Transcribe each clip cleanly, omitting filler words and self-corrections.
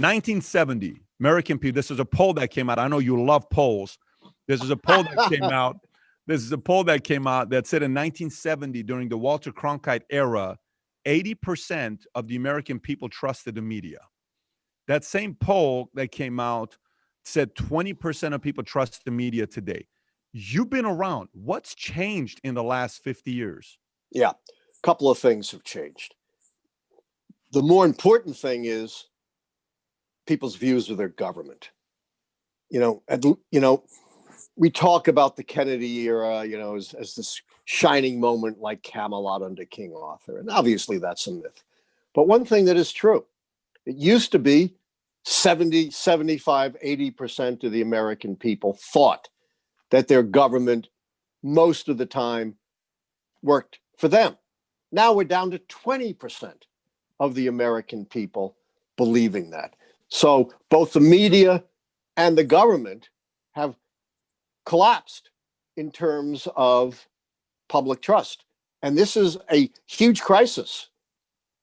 1970, American people, this is a poll that came out. I know you love polls. This is a poll that came out. This is a poll that came out that said in 1970, during the Walter Cronkite era, 80% of the American people trusted the media. That same poll that came out said 20% of people trust the media today. You've been around. What's changed in the last 50 years? Yeah, a couple of things have changed. The more important thing is people's views of their government. We talk about the Kennedy era, as this shining moment like Camelot under King Arthur. And obviously that's a myth. But one thing that is true, it used to be 70, 75, 80% of the American people thought that their government most of the time worked for them. Now we're down to 20% of the American people believing that. So both the media and the government have collapsed in terms of public trust. And this is a huge crisis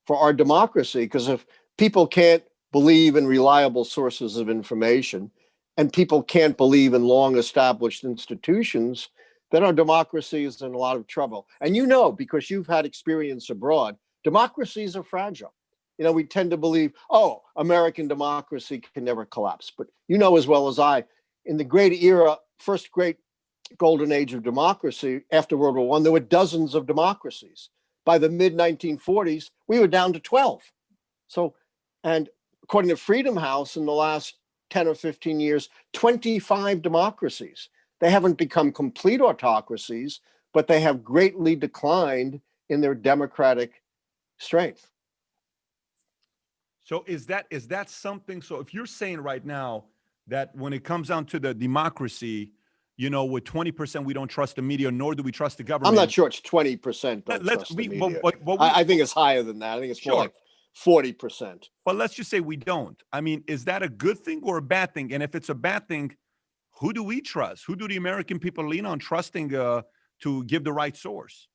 for our democracy, because if people can't believe in reliable sources of information and people can't believe in long-established institutions, then our democracy is in a lot of trouble. And because you've had experience abroad, democracies are fragile. We tend to believe, American democracy can never collapse. But as well as I, in the great era, first great golden age of democracy after World War I, there were dozens of democracies. By the mid-1940s, we were down to 12. And according to Freedom House, in the last 10 or 15 years, 25 democracies. They haven't become complete autocracies, but they have greatly declined in their democratic strength. So is that something? So if you're saying right now that when it comes down to the democracy, with 20% we don't trust the media, nor do we trust the government. I'm not sure it's 20% don't trust the media. I think it's higher than that. I think it's more like 40%. But let's just say we don't. I mean, is that a good thing or a bad thing? And if it's a bad thing, who do we trust? Who do the American people lean on trusting to give the right source?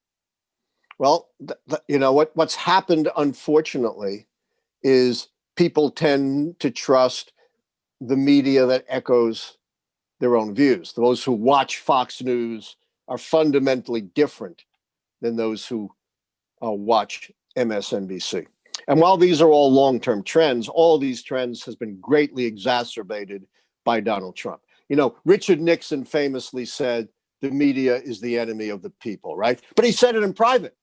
Well, what's happened, unfortunately, is people tend to trust the media that echoes their own views. Those who watch Fox News are fundamentally different than those who watch MSNBC. And while these are all long-term trends, all these trends has been greatly exacerbated by Donald Trump. Richard Nixon famously said, the media is the enemy of the people, right? But he said it in private.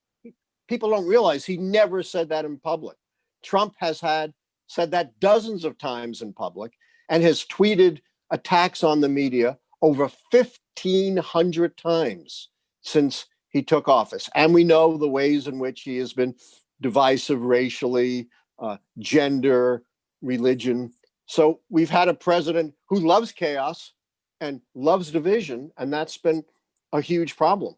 People don't realize he never said that in public. Trump has said that dozens of times in public and has tweeted attacks on the media over 1,500 times since he took office. And we know the ways in which he has been divisive racially, gender, religion. So we've had a president who loves chaos and loves division, and that's been a huge problem.